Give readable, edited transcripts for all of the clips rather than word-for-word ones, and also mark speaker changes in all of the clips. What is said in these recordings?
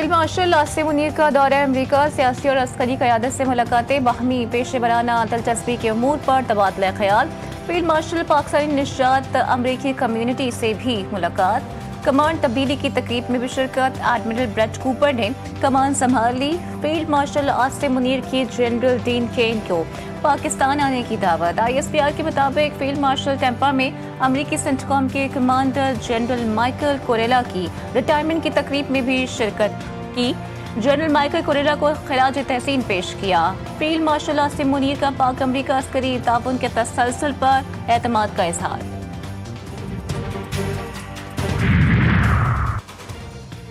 Speaker 1: Field marshal Asim Munir का दौरा अमरीका, सियासी और अस्करी क़यादत से मुलाकातें, बाहमी पेशेवराना दिलचस्पी के अमूर पर तबादला ख्याल। फील्ड मार्शल पाकिस्तानी निजात अमरीकी कम्युनिटी से भी मुलाकात। कमान तब्दीली की तकरीब में भी शिरकत। एडमिरल ब्रेट कूपर ने कमान संभाल ली। फील्ड मार्शल आसिम मुनीर की जनरल डीन केन को पाकिस्तान आने की दावत। ISPR के मुताबिक फील्ड मार्शल टेम्पा में अमरीकी सेंटकॉम के कमांडर जनरल माइकल कोरेला की रिटायरमेंट की तकरीब में भी शिरकत की। जनरल माइकल कोरेला को खिराज तहसीन पेश किया। फील्ड मार्शल आसिम मुनीर का पाक अमरीका अस्करी ताउन के तसलसल पर एतमाद का इजहार।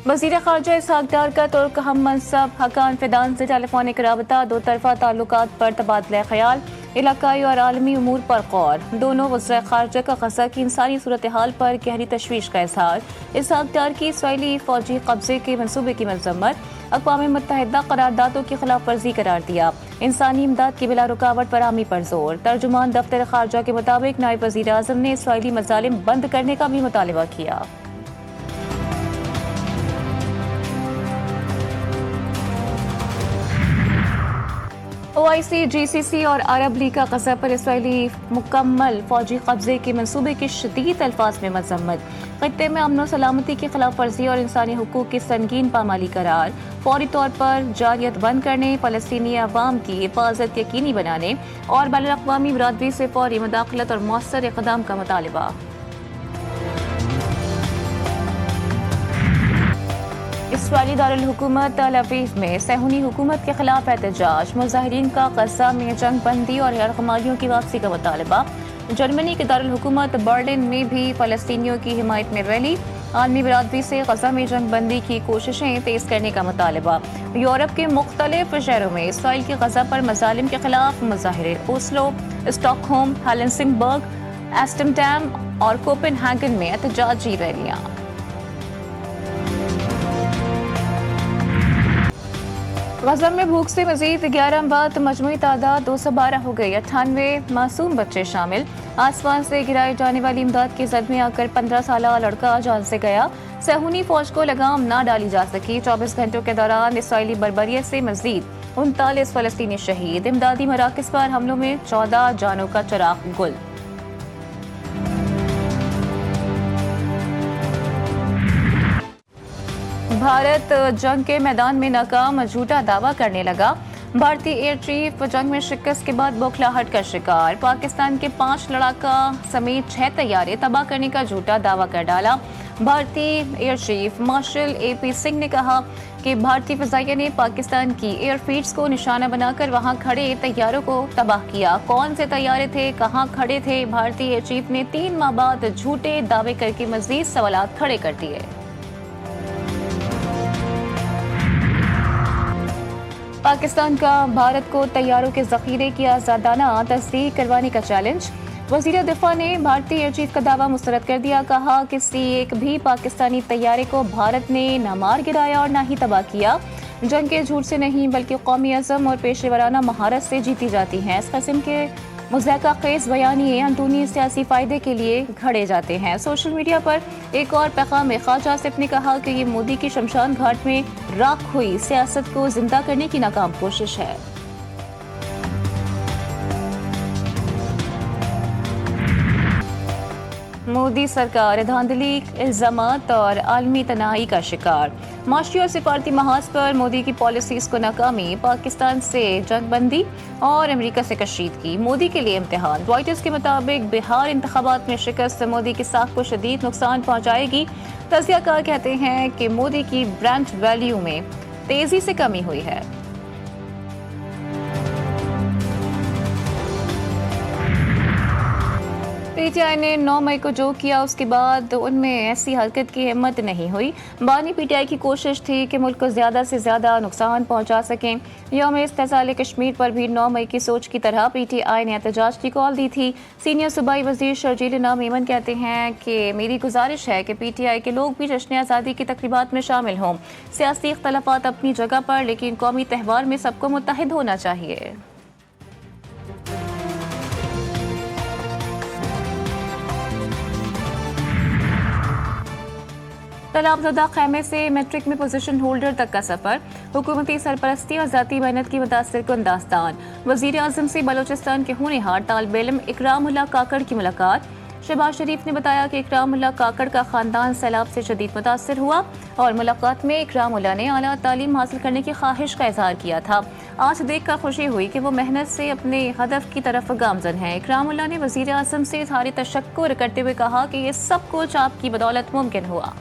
Speaker 1: वज़ीर ख़ारजा इसहाक डार का तुर्क हम मनसब हकान फिदान से टेलीफोनिक राबता, दो तरफा ताल्लुकात पर तबादला ख्याल, इलाकाई और आलमी उमूर पर गौर। दोनों वज़ीर ख़ारजा का ग़ज़ा की इंसानी सूरत हाल पर गहरी तशवीश का इजहार। इसहाक डार की इसराइली फ़ौजी कब्जे के मनसूबे की मज़म्मत। अक़वाम मुत्तहिदा करारदादों की खिलाफ वर्जी करार दिया। इंसानी इमदाद की बिला रुकावट फराहमी पर जोर। तर्जुमान दफ्तर ख़ारजा के मुताबिक नायब वज़ीर आज़म ने इसराइली मज़ालिम बंद करने का भी मुतालबा किया। OIC, GCC और अरब लीग का ग़ज़ा पर इसराइली मुकम्मल फ़ौजी कब्जे के मनसूबे की शदीद अल्फाज में मज़म्मत। ख़ित्ते में अमन और सलामती की खिलाफ वर्जी और इंसानी हुकूक की संगीन पामाली करार। फौरी तौर पर जारियत बंद करने, फ़लस्तीनी अवाम की हिफाजत यकीनी बनाने और बैनुल-अक़वामी बरादरी से फौरी मुदाखलत और मौसर इक़दाम का मुतालबा। इसराइली दारुल हुकूमत तल अवीव में सहूनी हुकूमत के खिलाफ एहतजाज। मुजाहिरीन का ग़ज़ा में जंग बंदी और गैरक़मालियों की वापसी का मुतालबा। जर्मनी के दारुल हुकूमत बर्लिन में भी फ़लस्तीनियों की हिमायत में रैली। आलमी बरादरी से ग़ज़ा में जंग बंदी की कोशिशें तेज़ करने का मुतालबा। यूरोप के मुख्तलिफ शहरों में इसराइल की ग़ज़ा पर मज़ालिम के खिलाफ मुज़ाहरे। ओस्लो, स्टॉकहोम, हेलेंसिंगबर्ग, एम्स्टर्डम और कोपेनहेगन में एहतजाजी रैलियाँ। ग़ज़ा में भूख से मजीद 11 अमवात, मजमूई तादाद 212 हो गई। 98 मासूम बच्चे शामिल। आसमान से गिराई जाने वाली इमदाद की जद में आकर 15 साला लड़का जान से गया। सहूनी फौज को लगाम ना डाली जा सकी। 24 घंटों के दौरान इसराइली बर्बरियत से मजीद 39 फ़लस्तीनी शहीद। इमदादी मराकज़ पर हमलों में 14 जानों का चिराग गुल। भारत जंग के मैदान में नाकाम, झूठा दावा करने लगा। भारतीय एयर चीफ जंग में शिकस्त के बाद बौखलाहट का शिकार। पाकिस्तान के 5 लड़ाका समेत 6 तैयारे तबाह करने का झूठा दावा कर डाला। भारतीय air chief marshal AP Singh ने कहा कि भारतीय फ़िज़ाइया ने पाकिस्तान की एयरफील्ड्स को निशाना बनाकर वहां खड़े तैयारों को तबाह किया। कौन से तैयारे थे, कहां खड़े थे? भारतीय एयर चीफ ने 3 माह बाद झूठे दावे करके मज़ीद सवालात खड़े कर दिए। पाकिस्तान का भारत को तैयारों के ज़ख़ीरे की आज़ादाना तस्दीक करवाने का चैलेंज। वज़ीर दिफ़ा ने भारतीय एयर चीफ का दावा मुस्तरद कर दिया। कहा किसी एक भी पाकिस्तानी तैयारे को भारत ने न मार गिराया और न ही तबाह किया। जंग के झूठ से नहीं बल्कि कौमी अज़म और पेशेवराना महारत से जीती जाती हैं। इस किस्म के मुज़ाहिका ख़ेज़ बयानिए अंदरूनी सियासी फ़ायदे के लिए घड़े जाते हैं। सोशल मीडिया पर एक और पैगाम में ख्वाजा आसिफ ने कहा कि ये मोदी की शमशान घाट में राख हुई सियासत को जिंदा करने की नाकाम कोशिश है। मोदी सरकार धांधली, इल्ज़ामात और आलमी तनाई का शिकार। माशी और सिफारती महाज पर मोदी की पॉलिसीज को नाकामी। पाकिस्तान से जंगबंदी और अमेरिका से कशीदगी मोदी के लिए इम्तिहान। रॉयटर्स के मुताबिक बिहार इंतखाबात में शिकस्त मोदी की साख को शदीद नुकसान पहुंचाएगी। तज्ज़ियाकार कहते हैं कि मोदी की ब्रांड वैल्यू में तेजी से कमी हुई है। PTI ने 9 मई को जो किया उसके बाद उनमें ऐसी हरकत की हिम्मत नहीं हुई। बानी PTI की कोशिश थी कि मुल्क को ज़्यादा से ज़्यादा नुकसान पहुंचा सकें। यौम इस्तेसाल कश्मीर पर भी 9 मई की सोच की तरह PTI ने एहतजाज की कॉल दी थी। सीनियर सूबाई वज़ीर शर्जील इनाम ईमन कहते हैं कि मेरी गुजारिश है कि PTI के लोग भी जश्न आज़ादी की तक़रीबात में शामिल हों। सियासी इख्तलाफात अपनी जगह पर, लेकिन कौमी त्यौहार में सबको मुत्तहिद होना चाहिए। तलाबज़दा खैमे से मैट्रिक में पोजीशन होल्डर तक का सफर, हुकूमती सरपरस्ती और जाती मेहनत की मुतासिर कुन दास्तान। वज़ीर आज़म से बलोचिस्तान के होनहार तालिब इल्म इकरामुल्लाह काकड़ की मुलाकात। शहबाज शरीफ ने बताया कि इकरामुल्लाह काकड़ का खानदान सैलाब से शदीद मुतासिर हुआ और मुलाकात में इकरामुल्लाह ने आला तालीम हासिल करने की ख्वाहिश का इजहार किया था। आज देखकर खुशी हुई कि वो मेहनत से अपने हदफ की तरफ गामजन है। इकरामुल्लाह ने वज़ीर आज़म से इज़हार तशक्कुर करते हुए कहा कि ये सब कुछ आपकी बदौलत मुमकिन हुआ।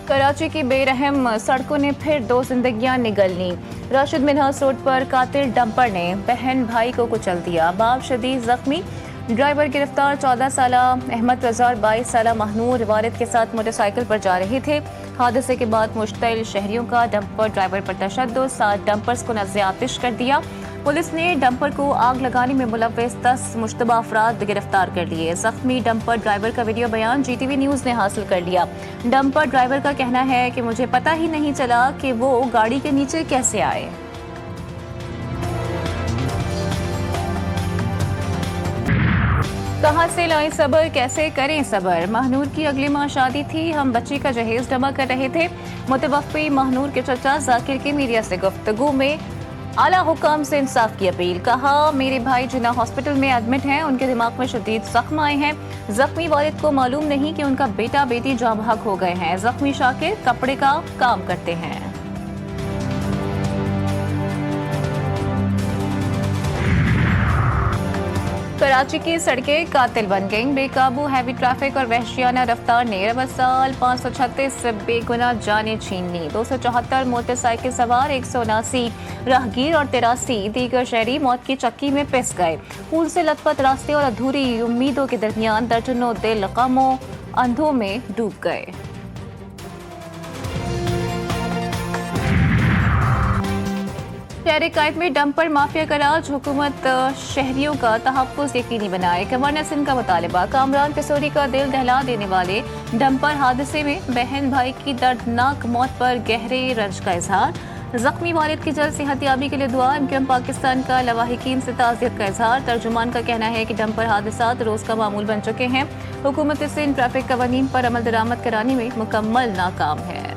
Speaker 1: कराची की बेरहम सड़कों ने फिर 2 जिंदगियां निगल ली। राशिद मिन्हास रोड पर कातिल डंपर ने बहन भाई को कुचल दिया, बाप शदीद जख्मी। ड्राइवर गिरफ्तार। 14 साल अहमद रजा और 22 साल महनूर वालिद के साथ मोटरसाइकिल पर जा रहे थे। हादसे के बाद मुश्तइल शहरियों का डंपर ड्राइवर पर तशद्दुद, 7 डंपर्स को नज़्र आतिश कर दिया। पुलिस ने डंपर को आग लगाने में मुलव्वस 10 मुश्तबा अफराद गिरफ्तार कर लिए। जख्मी डंपर ड्राइवर का वीडियो बयान GTV न्यूज़ ने हासिल कर लिया। डंपर ड्राइवर का कहना है कि मुझे पता ही नहीं चला कि वो गाड़ी के नीचे कैसे आए। कहाँ से लाएं सबर, कैसे करें सबर। महनूर की अगले माह शादी थी, हम बच्ची का जहेज जमा कर रहे थे। मुतवफ़्फ़ी महनूर के चचा जाकिर की मीडिया से गुफ्तगू में आला हुकाम से इंसाफ की अपील। कहा, मेरे भाई जिना हॉस्पिटल में एडमिट हैं, उनके दिमाग में शदीद जख्म आए हैं। जख्मी वालिद को मालूम नहीं कि उनका बेटा बेटी जाँ बहक हो गए हैं। जख्मी शाकिर कपड़े का काम करते हैं। कराची की सड़कें कातिल बन गईं। बेकाबू हैवी ट्रैफिक और वहशियाना रफ्तार ने रवासाल 536 बेगुनाह जानें छीन ली। 274 मोटरसाइकिल सवार, 179 राहगीर और 83 दीगर शहरी मौत की चक्की में पिस गए। खून से लथपथ रास्ते और अधूरी उम्मीदों के दरमियान दर्जनों दिल गमों अंधों में डूब गए। शहर कायद में डंपर माफिया का राज, हुकूमत शहरियों का तहफ़्फ़ुज़ यकीनी बनाए। गवर्नर सिंध का मुतालबा। कामरान पिसोरी का दिल दहला देने वाले डंपर हादसे में बहन भाई की दर्दनाक मौत पर गहरे रंज का इजहार। जख्मी वालिद की जल्द सेहतयाबी के लिए दुआ। MQM पाकिस्तान का लवाहिकीन से ताज़ियत का इजहार। तर्जुमान का कहना है कि डंपर हादसात रोज़ का मामूल बन चुके हैं। हुकूमत सिंध ट्रैफिक कवानीन पर अमल दरामद कराने में मुकम्मल नाकाम है।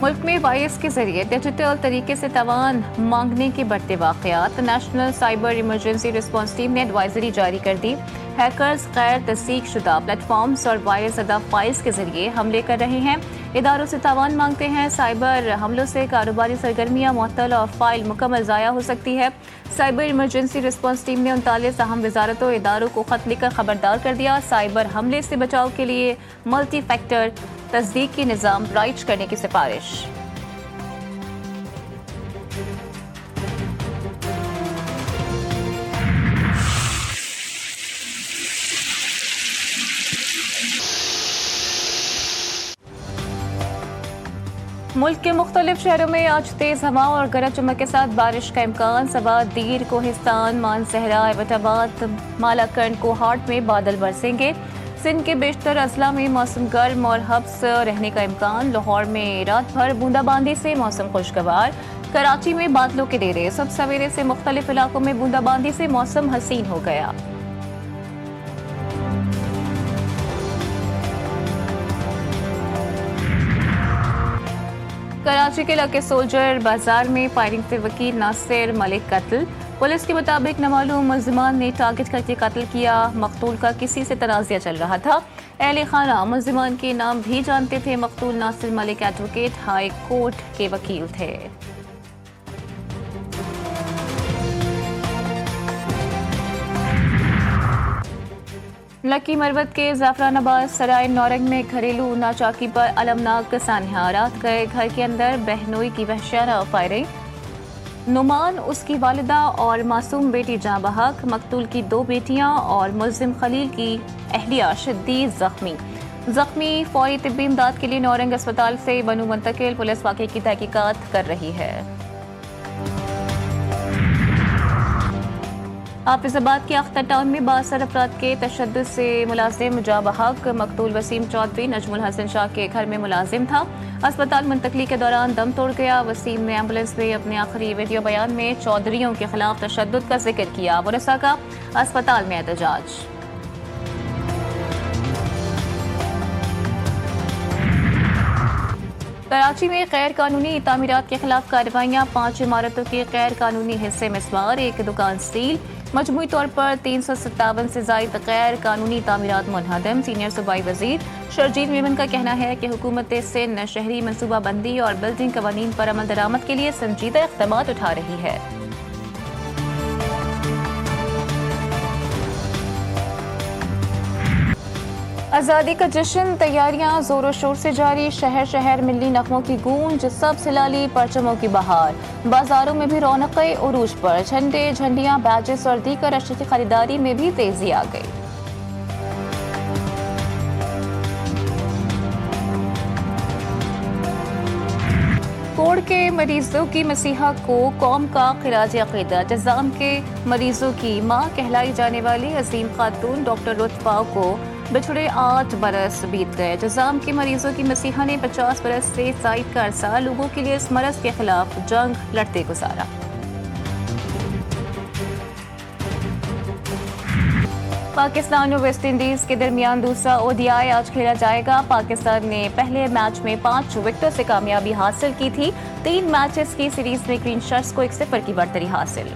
Speaker 1: मुल्क में वायरस के जरिए डिजिटल तरीके से तवान मांगने के बढ़ते वाक़यात। National cyber emergency response team ने एडवाइजरी जारी कर दी। हैकर्स गैर तस्दीक शुदा प्लेटफॉर्म्स और वायरस ज़दा फाइल्स के जरिए हमले कर रहे हैं, इदारों से तावान मांगते हैं। साइबर हमलों से कारोबारी सरगर्मियाँ मुअत्तल और फाइल मुकम्मल ज़ाया हो सकती है। साइबर इमरजेंसी रिस्पांस टीम ने 39 अहम वजारतों इदारों को खत लिखकर खबरदार कर दिया। साइबर हमले से बचाव के लिए मल्टी फैक्टर तस्दीक की निज़ाम राइज करने की सिफारिश। मुल्क के मुख्तलिफ शहरों में आज तेज हवा और गरज चमक के साथ बारिश का इम्कान। सबा, दीर, कोहिस्तान, मानसहरा, एबटाबाद, मालाकंड, कोहाट में बादल बरसेंगे। सिंध के बेशतर अजला में मौसम गर्म और हब्स रहने का इम्कान। लाहौर में रात भर बूंदाबांदी से मौसम खुशगवार। कराची में बादलों के डेरे। सब सवेरे से मुख्तलिफ इलाकों में बूंदाबांदी से मौसम हसीन हो गया। कराची के लके सोल्जर बाजार में फायरिंग से वकील नासिर मलिक कत्ल। पुलिस के मुताबिक नामालूम मुल्जिमान ने टारगेट करके कत्ल किया। मकतूल का किसी से तनाज़ा चल रहा था। अहले खाना मुल्जिमान के नाम भी जानते थे। मकतूल Nasir Malik advocate high court के वकील थे। लकी मरवत के जाफरानाबाद सराय नौरंग में घरेलू नाचाकी पर अलमनाक सानिया। रात गए घर के अंदर बहनोई की वहशियाना फायरिंग। नुमान, उसकी वालिदा और मासूम बेटी जाँ बहक। मकतूल की 2 बेटियां और मुल्जिम खलील की अहलिया शदीद जख्मी। फौरी तिब्बी इमदाद के लिए नौरंग अस्पताल से बनू मुंतकिल। पुलिस वाक़े की तहकीकात कर रही है। हाफिजाबाद के अख्तर टाउन में 62 अफराद के तशद्दुद से मुलाजिम जाँ बहक मकतूल वसीम चौधरी नजमुल हसन शाह के घर में मुलाजिम था। अस्पताल मुंतकली के दौरान दम तोड़ गया। वसीम ने एम्बुलेंस में अपने आखिरी वीडियो बयान में चौधरियों के खिलाफ तशद्दुद का जिक्र किया। वरसा का अस्पताल में एहतजाज। कराची में गैर कानूनी तामीरात के खिलाफ कार्रवाइयाँ। 5 इमारतों के गैर कानूनी हिस्से में मिसमार, एक दुकान सील। मजमूई तौर पर 357 से जायद गैर कानूनी तामीरात मुनहदम। सीनियर सूबाई वजीर शर्जील मेमन का कहना है कि हुकूमत सिंध शहरी मनसूबाबंदी और बिल्डिंग कवानीन पर अमल दरामद के लिए संजीदा इक़दाम उठा रही है। आज़ादी का जश्न तैयारियां जोरों शोर से जारी। शहर शहर मिली नगमों की गूंज, सब सिलाली परचमों की बहार। बाजारों में भी रौनक़े उरूज पर। झंडे, झंडियां, बैजेस और दीगर अशया की खरीदारी में भी तेजी आ गई। कोड़ के मरीजों की मसीहा को कौम का खिराज अकीदत। जज़ाम के मरीजों की मां कहलाई जाने वाली अजीम खातून डॉक्टर रुतबा को बिछड़े 8 बरस बीत गए। जज़ाम के मरीजों की मसीहा ने 50 बरस से जायद का अरसा लोगों के लिए इस मरज के खिलाफ जंग लड़ते गुजारा। पाकिस्तान और वेस्ट इंडीज के दरमियान दूसरा ओडीआई आज खेला जाएगा। पाकिस्तान ने पहले मैच में 5 विकेटों से कामयाबी हासिल की थी। 3 मैचेस की सीरीज में ग्रीन शर्ट्स को 1-0 की बढ़तरी हासिल।